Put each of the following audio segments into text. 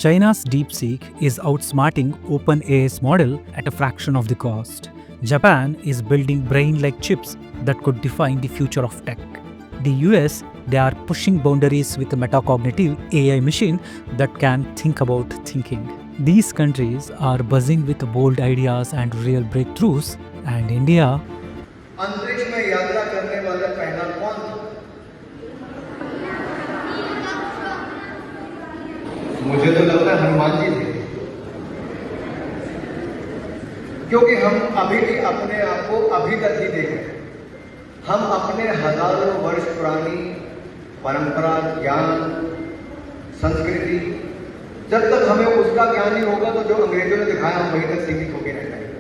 China's DeepSeek is outsmarting OpenAI's model at a fraction of the cost. Japan is building brain-like chips that could define the future of tech. The US, they are pushing boundaries with a metacognitive AI machine that can think about thinking. These countries are buzzing with bold ideas and real breakthroughs, and India अंतरिक्ष में यात्रा करने वाला पहला कौन था? मुझे तो लगता है हनुमान जी थे, क्योंकि हम अभी भी अपने आप को अभी तक ही देख रहे हैं। हम अपने हजारों वर्ष पुरानी परंपरा, ज्ञान, संस्कृति, जब तक हमें उसका ज्ञान नहीं होगा तो जो अंग्रेजों ने दिखाया हम वहीं तक सीमित होकर रह जाएंगे।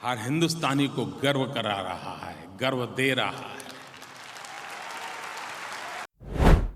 हर हिंदुस्तानी को गर्व करा रहा है, गर्व दे रहा है।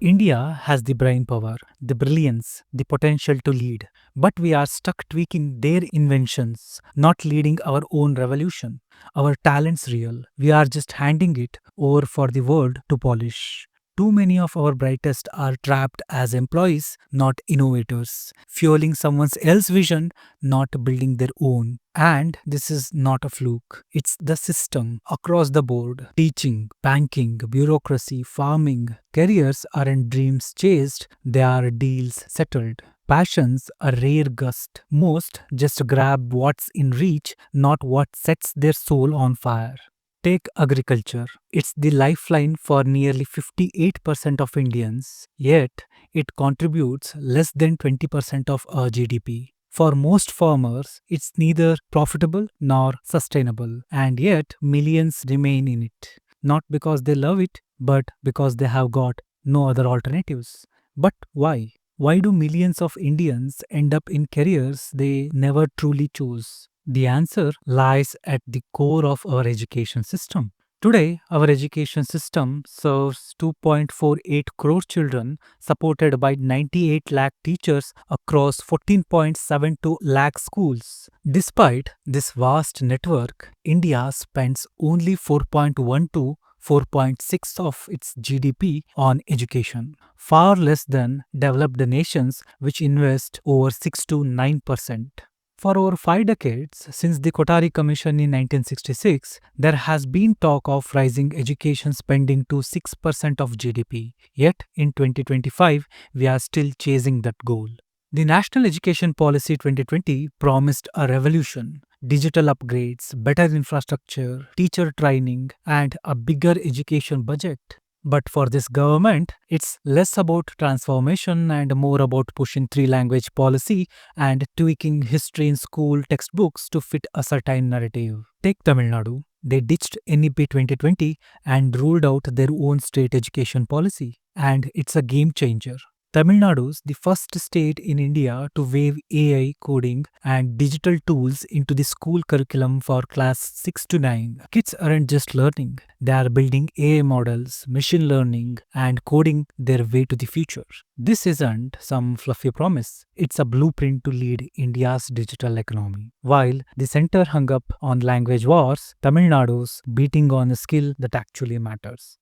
India has the brain power, the brilliance, the potential to lead. But we are stuck tweaking their inventions, not leading our own revolution. Our talent's real. We are just handing it over for the world to polish. Too many of our brightest are trapped as employees, not innovators, fueling someone else's vision, not building their own. And this is not a fluke. It's the system across the board. Teaching, banking, bureaucracy, farming. Careers aren't dreams chased, they are deals settled. Passions a rare gust. Most just grab what's in reach, not what sets their soul on fire. Take agriculture. It's the lifeline for nearly 58% of Indians, yet it contributes less than 20% of our GDP. For most farmers, it's neither profitable nor sustainable, and yet millions remain in it. Not because they love it, but because they have got no other alternatives. But why? Why do millions of Indians end up in careers they never truly chose? The answer lies at the core of our education system. Today, our education system serves 2.48 crore children, supported by 98 lakh teachers across 14.72 lakh schools. Despite this vast network, India spends only 4.6 of its GDP on education, far less than developed nations which invest over 6 to 9%. For over 5 decades, since the Kothari Commission in 1966, there has been talk of rising education spending to 6% of GDP. Yet, in 2025, we are still chasing that goal. The National Education Policy 2020 promised a revolution: digital upgrades, better infrastructure, teacher training, and a bigger education budget. But for this government, it's less about transformation and more about pushing three-language policy and tweaking history in school textbooks to fit a certain narrative. Take Tamil Nadu. They ditched NEP 2020 and ruled out their own state education policy. And it's a game changer. Tamil Nadu's the first state in India to wave AI coding and digital tools into the school curriculum for class 6 to 9. Kids aren't just learning, they are building AI models, machine learning, and coding their way to the future. This isn't some fluffy promise, it's a blueprint to lead India's digital economy. While the center hung up on language wars, Tamil Nadu's beating on a skill that actually matters.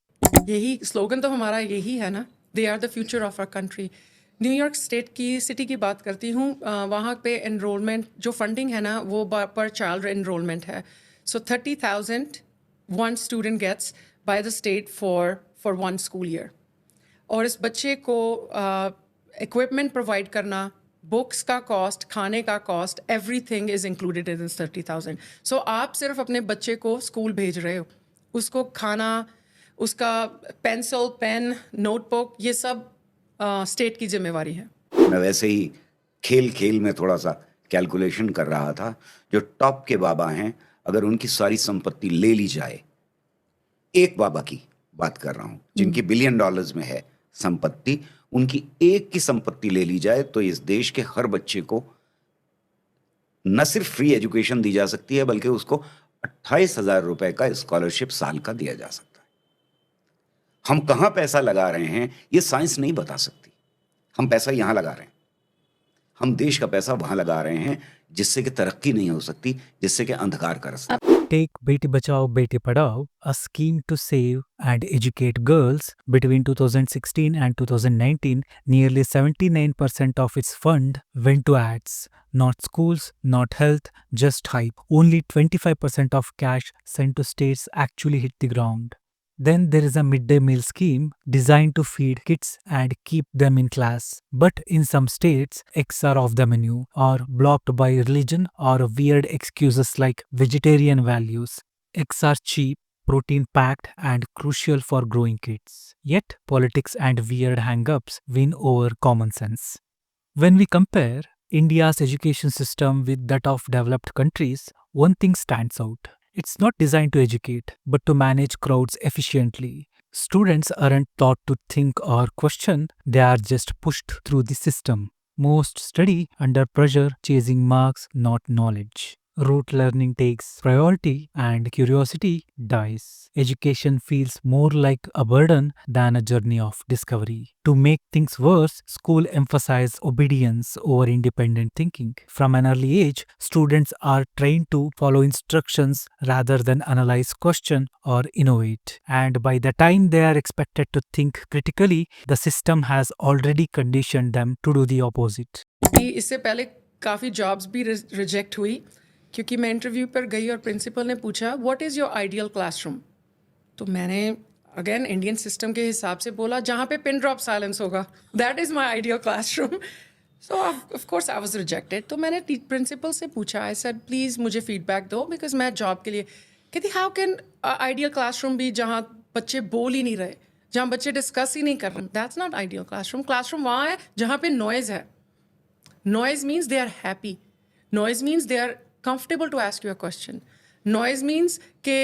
यही slogan तो हमारा यही है ना, they are the future of our country. New York state की city की बात करती हूँ, वहाँ पे एनरोलमेंट जो फंडिंग है ना वो पर चाइल्ड एनरोलमेंट है। So 30,000 one student gets by the state for one school year. और इस बच्चे को इक्विपमेंट प्रोवाइड करना, बुक्स का कॉस्ट, खाने का cost, everything is included in this 30,000। So आप सिर्फ अपने बच्चे को स्कूल भेज रहे हो, उसको खाना, उसका पेंसिल, पेन, नोटबुक, ये सब स्टेट की जिम्मेवारी है। मैं वैसे ही खेल खेल में थोड़ा सा कैलकुलेशन कर रहा था। जो टॉप के बाबा हैं, अगर उनकी सारी संपत्ति ले ली जाए, एक बाबा की बात कर रहा हूँ जिनकी बिलियन डॉलर्स में है संपत्ति, उनकी एक की संपत्ति ले ली जाए तो इस देश के हर बच्चे को न सिर्फ फ्री एजुकेशन दी जा सकती है, बल्कि उसको 28,000 रुपए का स्कॉलरशिप साल का दिया जा सकता है। हम कहाँ पैसा लगा रहे हैं ये साइंस नहीं बता सकती। हम पैसा यहाँ लगा रहे हैं, हम देश का पैसा वहाँ लगा रहे हैं जिससे कि तरक्की नहीं हो सकती, जिससे कि अंधकार का रास्ता। Take Beti Bachao Beti Padhao, a scheme to save and educate girls. Between 2016 and 2019, nearly 79% of its fund went to ads. Not schools, not health, just hype. Only 25% of cash sent to states actually hit the ground. Then there is a midday meal scheme designed to feed kids and keep them in class. But in some states, eggs are off the menu, or blocked by religion or weird excuses like vegetarian values. Eggs are cheap, protein packed, and crucial for growing kids. Yet, politics and weird hang ups win over common sense. When we compare India's education system with that of developed countries, one thing stands out. It's not designed to educate, but to manage crowds efficiently. Students aren't taught to think or question, they are just pushed through the system. Most study under pressure, chasing marks, not knowledge. Rote learning takes priority and curiosity dies. Education feels more like a burden than a journey of discovery. To make things worse, school emphasize obedience over independent thinking. From an early age, students are trained to follow instructions rather than analyze, question, or innovate. And by the time they are expected to think critically, the system has already conditioned them to do the opposite. इससे पहले काफ़ी jobs भी reject हुई क्योंकि मैं interview पर गई और प्रिंसिपल ने पूछा what is your ideal classroom. तो मैंने अगेन इंडियन सिस्टम के हिसाब से बोला जहाँ पे पिन ड्रॉप साइलेंस होगा, that is my ideal classroom. So of course I was rejected. तो मैंने प्रिंसिपल से पूछा, आई सेड प्लीज़ मुझे फीडबैक दो बिकॉज मैं जॉब के लिए। कहती हाउ कैन आइडियल क्लासरूम भी जहाँ बच्चे बोल ही नहीं रहे, जहाँ बच्चे डिस्कस ही नहीं कर रहे। That's not ideal classroom. Classroom वहाँ है जहाँ पे नॉइज़ है। Noise means they are happy. Noise means they are comfortable to ask you a question. Noise means कि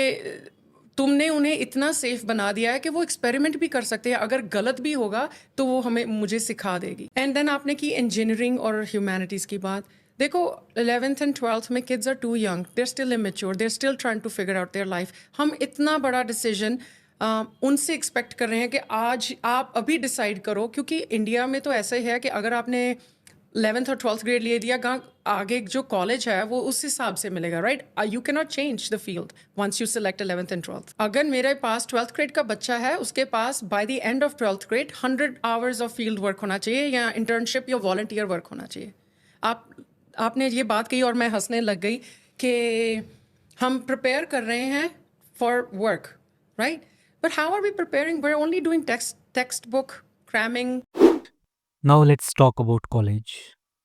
तुमने उन्हें इतना सेफ बना दिया है कि वो एक्सपेरिमेंट भी कर सकते हैं, अगर गलत भी होगा तो वो मुझे सिखा देगी। एंड देन आपने की इंजीनियरिंग और ह्यूमैनिटीज़ की बात। देखो 11th एंड 12th में kids are too young, they are still immature, they are still trying to figure out their life. हम इतना बड़ा डिसीजन उनसे एक्सपेक्ट कर रहे हैं कि आज आप अभी डिसाइड करो, क्योंकि इंडिया में तो ऐसा ही है कि अगर आपने 11th और 12th ग्रेड ले दिया, आगे जो कॉलेज है वो उस हिसाब से मिलेगा, right. You can not change the field once you select 11th and 12th। अगर मेरे पास 12th ग्रेड का बच्चा है, उसके पास by the end of 12th grade 100 hours of field work होना चाहिए या इंटर्नशिप या वॉलंटियर वर्क होना चाहिए। आपने ये बात कही और मैं हंसने लग गई कि हम प्रिपेयर कर रहे हैं for work, right, but how are we preparing? We are only doing textbook cramming. Now let's talk about college.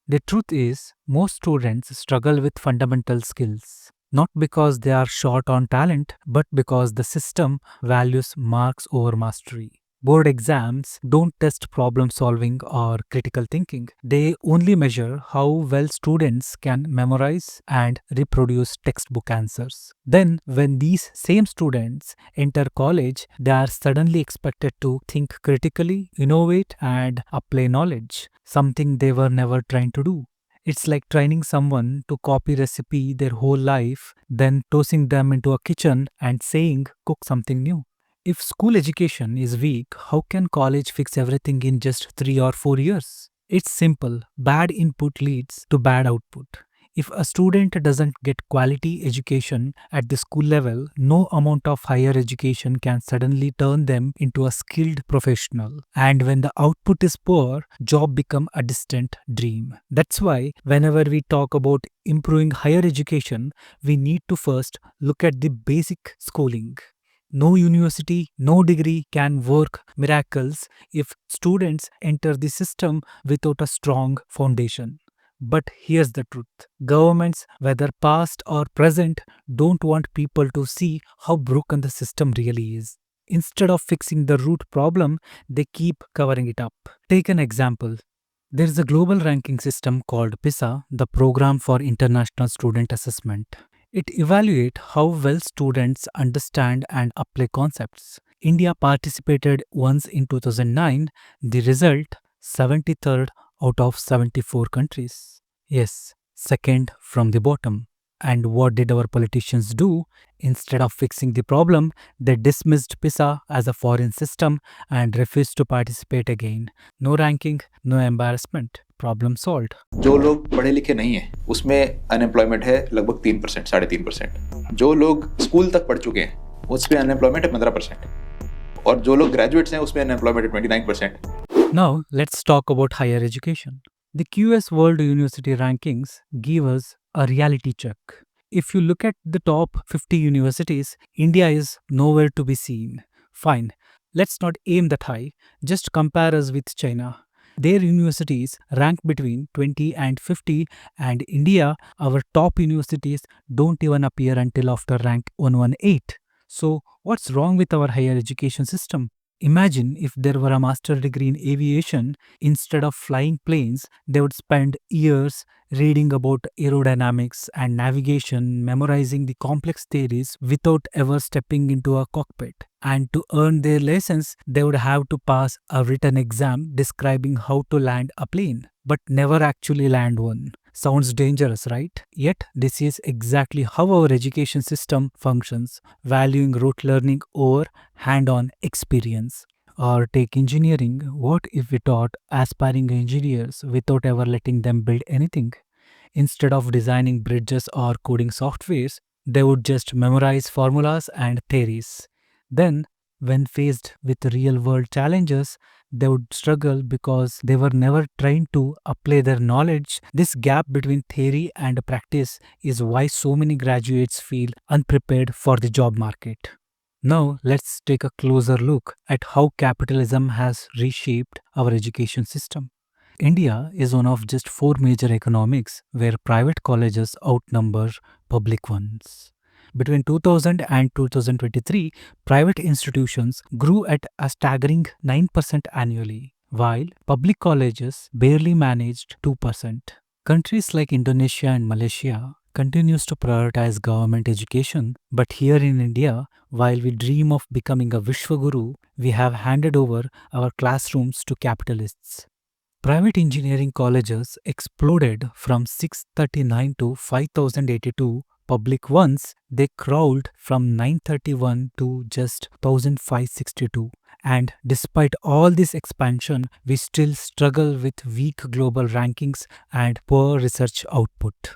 The truth is, most students struggle with fundamental skills, not because they are short on talent, but because the system values marks over mastery. Board exams don't test problem solving or critical thinking. They only measure how well students can memorize and reproduce textbook answers. Then, when these same students enter college, they are suddenly expected to think critically, innovate, and apply knowledge, something they were never trained to do. It's like training someone to copy recipe their whole life, then tossing them into a kitchen and saying, cook something new. If school education is weak, how can college fix everything in just 3 or 4 years? It's simple. Bad input leads to bad output. If a student doesn't get quality education at the school level, no amount of higher education can suddenly turn them into a skilled professional. And when the output is poor, job become a distant dream. That's why whenever we talk about improving higher education, we need to first look at the basic schooling. No university, no degree can work miracles if students enter the system without a strong foundation. But here's the truth. Governments, whether past or present, don't want people to see how broken the system really is. Instead of fixing the root problem, they keep covering it up. Take an example. There is a global ranking system called PISA, the Program for International Student Assessment. It evaluates how well students understand and apply concepts. India participated once in 2009. The result, 73rd out of 74 countries. Yes, second from the bottom. And what did our politicians do? Instead of fixing the problem, they dismissed PISA as a foreign system and refused to participate again. No ranking, no embarrassment. Problem solved. जो लोग पढ़े लिखे नहीं हैं उसमें unemployment है लगभग 3%, 3.5%। जो लोग स्कूल तक पढ़ चुके हैं उस पे अनएम्प्लॉयमेंट है 15%, और जो लोग ग्रेजुएट्स हैं उसमें अनएम्प्लॉयमेंट है 29%। Now, let's talk about higher education. The QS World University Rankings give us a reality check. If you look at the top 50 universities, India is nowhere to be seen. Fine, let's not aim that high, just compare us with China. Their universities rank between 20 and 50, and India, our top universities don't even appear until after rank 118. So, what's wrong with our higher education system? Imagine if there were a master degree in aviation, instead of flying planes, they would spend years reading about aerodynamics and navigation, memorizing the complex theories without ever stepping into a cockpit. And to earn their license, they would have to pass a written exam describing how to land a plane, but never actually land one. Sounds dangerous, right? Yet, this is exactly how our education system functions, valuing rote learning over hand on experience. Or take engineering. What if we taught aspiring engineers without ever letting them build anything? Instead of designing bridges or coding softwares, they would just memorize formulas and theories. Then, when faced with real world challenges, they would struggle because they were never trained to apply their knowledge. This gap between theory and practice is why so many graduates feel unprepared for the job market. Now, let's take a closer look at how capitalism has reshaped our education system. India is one of just four major economies where private colleges outnumber public ones. Between 2000 and 2023, private institutions grew at a staggering 9% annually, while public colleges barely managed 2%. Countries like Indonesia and Malaysia continues to prioritize government education, but here in India, while we dream of becoming a Vishwaguru, we have handed over our classrooms to capitalists. Private engineering colleges exploded from 639 to 5082. Public ones, they crawled from 931 to just 1562. And despite all this expansion, we still struggle with weak global rankings and poor research output.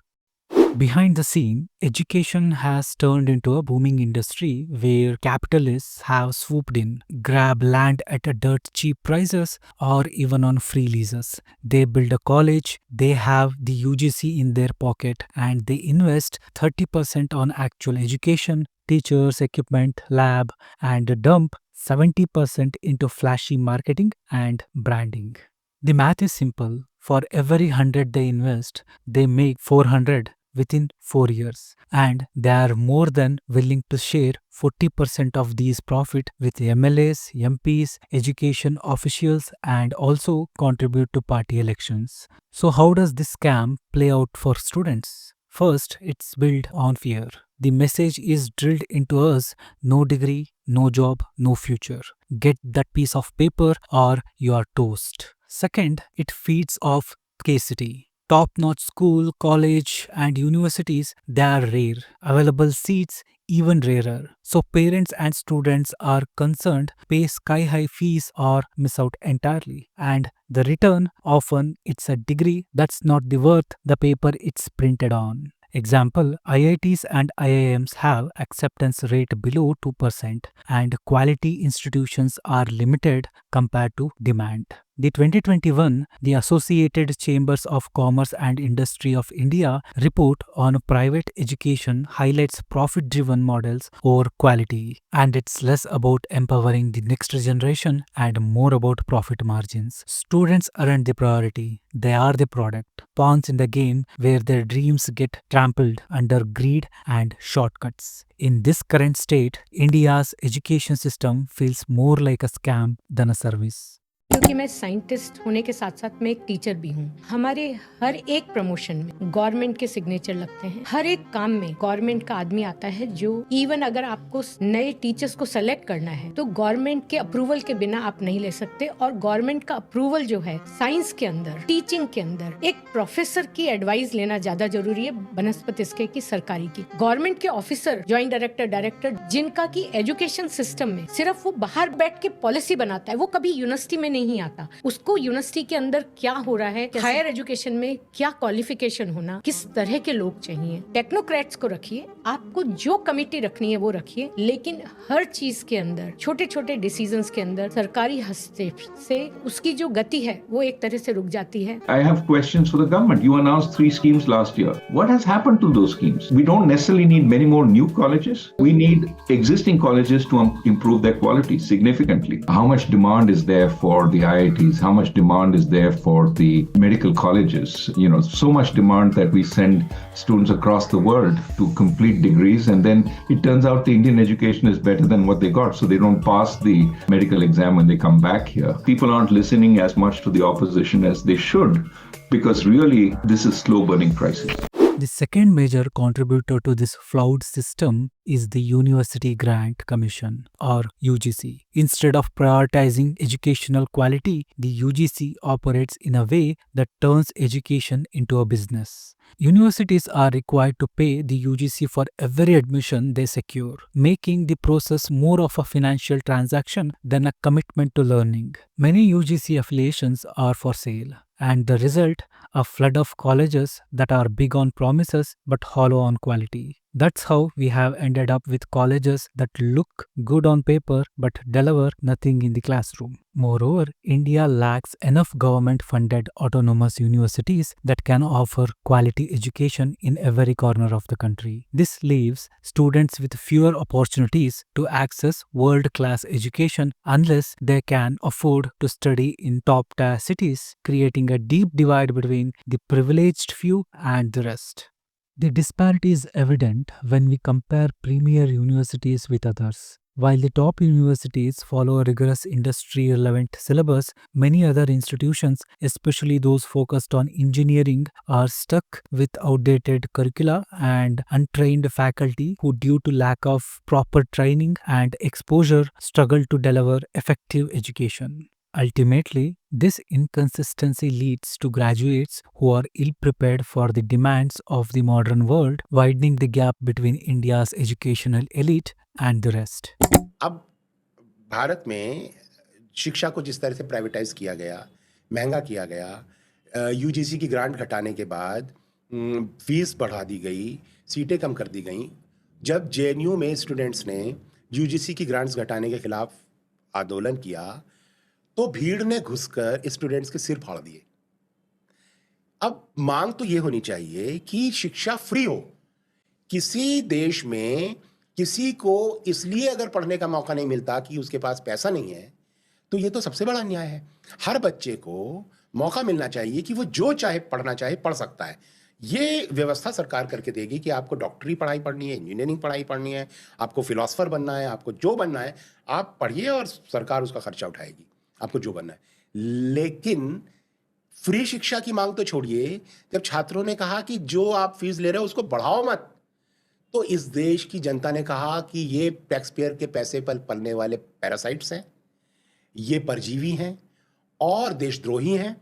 Behind the scene, education has turned into a booming industry where capitalists have swooped in, grab land at a dirt cheap prices or even on free leases. They build a college, they have the UGC in their pocket, and they invest 30% on actual education, teachers, equipment, lab, and dump 70% into flashy marketing and branding. The math is simple. For every 100 they invest, they make 400 within 4 years, and they are more than willing to share 40% of these profit with MLAs, MPs, education officials, and also contribute to party elections. So how does this scam play out for students? First, it's built on fear. The message is drilled into us: no degree, no job, no future. Get that piece of paper or you are toast. Second, it feeds off scarcity. Top-notch school, college, and universities, they are rare. Available seats, even rarer. So parents and students are concerned, pay sky-high fees or miss out entirely. And the return, often it's a degree that's not the worth the paper it's printed on. Example, IITs and IIMs have acceptance rate below 2% and quality institutions are limited compared to demand. The 2021 The Associated Chambers of Commerce and Industry of India report on private education highlights profit-driven models over quality, and it's less about empowering the next generation and more about profit margins. Students aren't the priority, they are the product, pawns in the game where their dreams get trampled under greed and shortcuts. In this current state, India's education system feels more like a scam than a service. क्योंकि मैं scientist होने के साथ साथ मैं एक teacher भी हूँ। हमारे हर एक प्रमोशन में गवर्नमेंट के सिग्नेचर लगते हैं। हर एक काम में गवर्नमेंट का आदमी आता है, जो इवन अगर आपको नए टीचर्स को सेलेक्ट करना है तो गवर्नमेंट के अप्रूवल के बिना आप नहीं ले सकते। और गवर्नमेंट का अप्रूवल जो है साइंस के अंदर, टीचिंग के अंदर, एक प्रोफेसर की एडवाइस लेना ज्यादा जरूरी है बनस्पत इसके की सरकारी की। गवर्नमेंट के ऑफिसर, ज्वाइंट डायरेक्टर, डायरेक्टर, जिनका की एजुकेशन सिस्टम में सिर्फ वो बाहर बैठ के पॉलिसी बनाता है, वो कभी यूनिवर्सिटी में नहीं आता, उसको यूनिवर्सिटी के अंदर क्या हो रहा है, हायर एजुकेशन में क्या क्वालिफिकेशन होना, किस तरह के लोग चाहिए। टेक्नोक्रेट्स को रखिए, आपको जो कमेटी रखनी है वो रखिए, लेकिन हर चीज के अंदर, छोटे छोटे डिसीजंस के अंदर सरकारी हस्तक्षेप से उसकी जो गति है वो एक तरह से रुक जाती है। I have questions for the government. You announced 3 schemes last year. What has happened to those schemes? We don't necessarily need many more new colleges. We need existing colleges to improve their quality significantly. How much demand is there for the IITs? How much demand is there for the medical colleges? So much demand that we send students across the world to complete degrees, and then it turns out the Indian education is better than what they got, so they don't pass the medical exam when they come back here. People aren't listening as much to the opposition as they should, because really this is slow burning crisis. The second major contributor to this flawed system is the University Grant Commission, or UGC. Instead of prioritizing educational quality, the UGC operates in a way that turns education into a business. Universities are required to pay the UGC for every admission they secure, making the process more of a financial transaction than a commitment to learning. Many UGC affiliations are for sale, and the result, a flood of colleges that are big on promises but hollow on quality. That's how we have ended up with colleges that look good on paper but deliver nothing in the classroom. Moreover, India lacks enough government-funded autonomous universities that can offer quality education in every corner of the country. This leaves students with fewer opportunities to access world-class education unless they can afford to study in top-tier cities, creating a deep divide between the privileged few and the rest. The disparity is evident when we compare premier universities with others. While the top universities follow a rigorous industry-relevant syllabus, many other institutions, especially those focused on engineering, are stuck with outdated curricula and untrained faculty who, due to lack of proper training and exposure, struggle to deliver effective education. Ultimately, this inconsistency leads to graduates who are ill-prepared for the demands of the modern world, widening the gap between India's educational elite and the rest. अब भारत में शिक्षा को जिस तरह से privatise किया गया, महंगा किया गया, यूजीसी की ग्रांट घटाने के बाद फीस बढ़ा दी गई, सीटें कम कर दी गई। जब जेएनयू में स्टूडेंट्स ने यूजीसी की ग्रांट्स घटाने के खिलाफ आंदोलन किया, तो भीड़ ने घुसकर स्टूडेंट्स के सिर फाड़ दिए। अब मांग तो ये होनी चाहिए कि शिक्षा फ्री हो। किसी देश में किसी को इसलिए अगर पढ़ने का मौका नहीं मिलता कि उसके पास पैसा नहीं है, तो ये तो सबसे बड़ा अन्याय है। हर बच्चे को मौका मिलना चाहिए कि वो जो चाहे पढ़ना चाहे पढ़ सकता है। ये व्यवस्था सरकार करके देगी कि आपको डॉक्टरी पढ़ाई पढ़नी है, इंजीनियरिंग पढ़ाई पढ़नी है, आपको फिलोसफर बनना है, आपको जो बनना है आप पढ़िए और सरकार उसका खर्चा उठाएगी, आपको जो बनना है। लेकिन फ्री शिक्षा की मांग तो छोड़िए, जब छात्रों ने कहा कि जो आप फीस ले रहे हो उसको बढ़ाओ मत, तो इस देश की जनता ने कहा कि ये टैक्स पेयर के पैसे पर पलने वाले पैरासाइट्स हैं, ये परजीवी हैं और देशद्रोही हैं।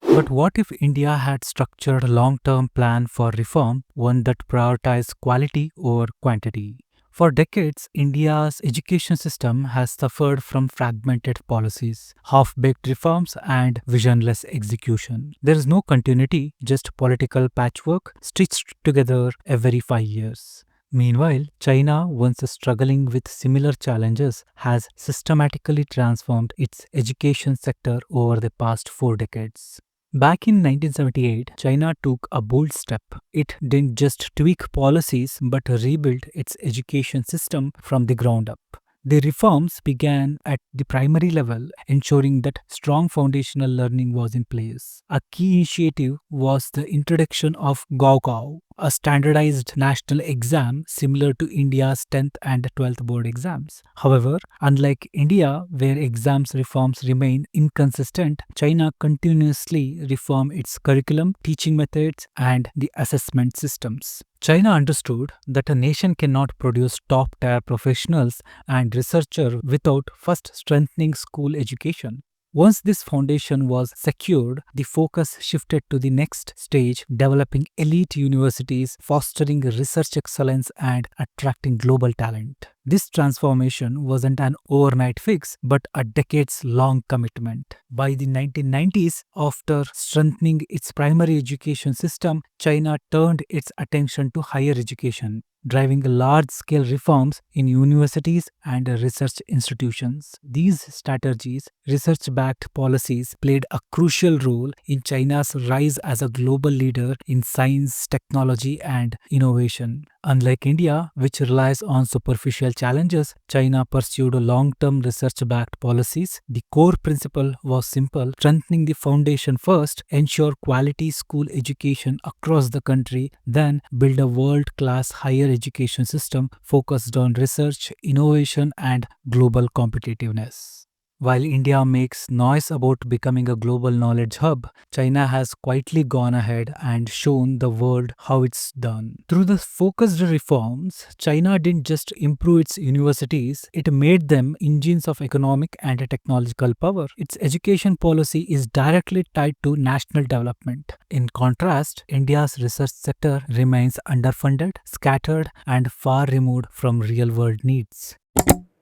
But what if India had structured a long-term plan for reform, one that prioritized quality over quantity? For decades, India's education system has suffered from fragmented policies, half-baked reforms, and visionless execution. There is no continuity, just political patchwork stitched together every 5 years. Meanwhile, China, once struggling with similar challenges, has systematically transformed its education sector over the past 4 decades. Back in 1978, China took a bold step. It didn't just tweak policies but rebuilt its education system from the ground up. The reforms began at the primary level, ensuring that strong foundational learning was in place. A key initiative was the introduction of Gaokao, a standardized national exam similar to India's 10th and 12th board exams. However, unlike India, where exams reforms remain inconsistent, China continuously reformed its curriculum, teaching methods, and the assessment systems. China understood that a nation cannot produce top-tier professionals and researchers without first strengthening school education. Once this foundation was secured, the focus shifted to the next stage, developing elite universities, fostering research excellence, and attracting global talent. This transformation wasn't an overnight fix, but a decades-long commitment. By the 1990s, after strengthening its primary education system, China turned its attention to higher education, driving large-scale reforms in universities and research institutions. These strategies, research-backed policies, played a crucial role in China's rise as a global leader in science, technology, and innovation. Unlike India, which relies on superficial challenges, China pursued long-term research-backed policies. The core principle was simple: strengthening the foundation first, ensure quality school education across the country, then build a world-class higher education system focused on research, innovation, and global competitiveness. While India makes noise about becoming a global knowledge hub, China has quietly gone ahead and shown the world how it's done. Through the focused reforms, China didn't just improve its universities, it made them engines of economic and technological power. Its education policy is directly tied to national development. In contrast, India's research sector remains underfunded, scattered, and far removed from real-world needs.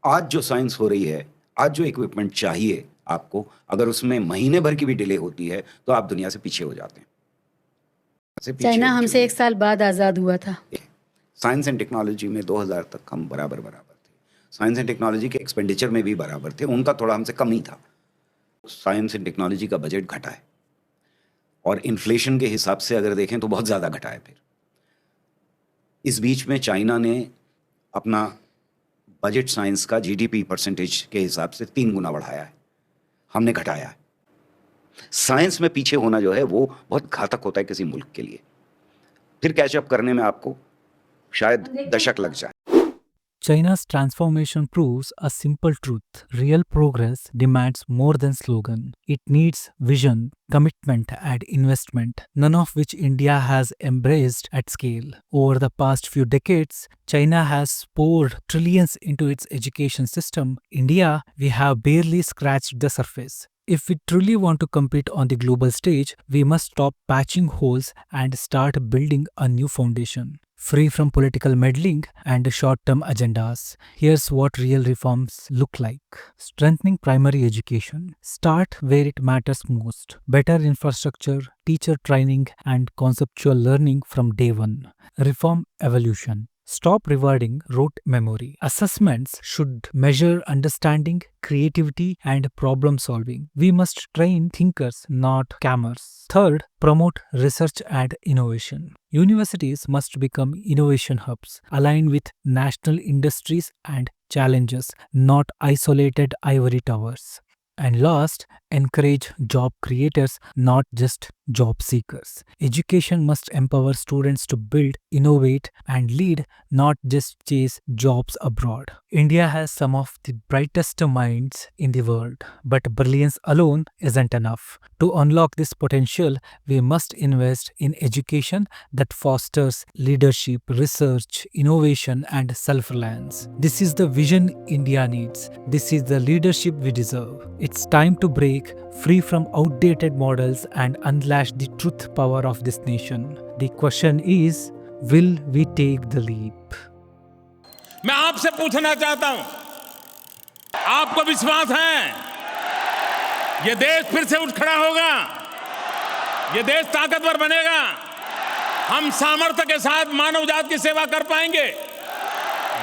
आज जो science हो रही है, आज जो equipment चाहिए आपको, अगर उसमें महीने भर की भी डिले होती है तो आप दुनिया से पीछे हो जाते हैं। चाइना हमसे 1 साल बाद आज़ाद हुआ था। साइंस एंड टेक्नोलॉजी में 2000 तक हम बराबर थे। साइंस एंड टेक्नोलॉजी के एक्सपेंडिचर में भी बराबर थे, उनका थोड़ा हमसे कम ही था। साइंस एंड टेक्नोलॉजी का बजट घटा है और इन्फ्लेशन के हिसाब से अगर देखें तो बहुत ज़्यादा घटा है। फिर इस बीच में चाइना ने अपना बजट साइंस का जीडीपी परसेंटेज के हिसाब से 3 गुना बढ़ाया है, हमने घटाया है। साइंस में पीछे होना जो है वो बहुत घातक होता है किसी मुल्क के लिए। फिर कैचअप करने में आपको शायद दशक लग जाए। China's transformation proves a simple truth. Real progress demands more than slogan. It needs vision, commitment, and investment, none of which India has embraced at scale. Over the past few decades, China has poured trillions into its education system. India, we have barely scratched the surface. If we truly want to compete on the global stage, we must stop patching holes and start building a new foundation, free from political meddling and short-term agendas. Here's what real reforms look like. Strengthening primary education. Start where it matters most. Better infrastructure, teacher training, and conceptual learning from day one. Reform evolution. Stop rewarding rote memory. Assessments should measure understanding, creativity, and problem solving. We must train thinkers, not cameras. Third, promote research and innovation. Universities must become innovation hubs, aligned with national industries and challenges, not isolated ivory towers. And last, encourage job creators, not just job seekers. Education must empower students to build, innovate, and lead, not just chase jobs abroad. India has some of the brightest minds in the world, but brilliance alone isn't enough. To unlock this potential, we must invest in education that fosters leadership, research, innovation, and self-reliance. This is the vision India needs. This is the leadership we deserve. It's time to break free from outdated models and unleash the truth power of this nation. The question is, will we take the leap? मैं आपसे पूछना चाहता हूं, आपको विश्वास है ये देश फिर से उठ खड़ा होगा, ये देश ताकतवर बनेगा, हम सामर्थ्य के साथ मानव जात की सेवा कर पाएंगे,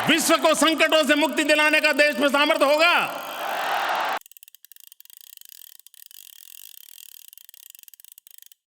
विश्व को संकटों से मुक्ति दिलाने का देश में सामर्थ्य होगा?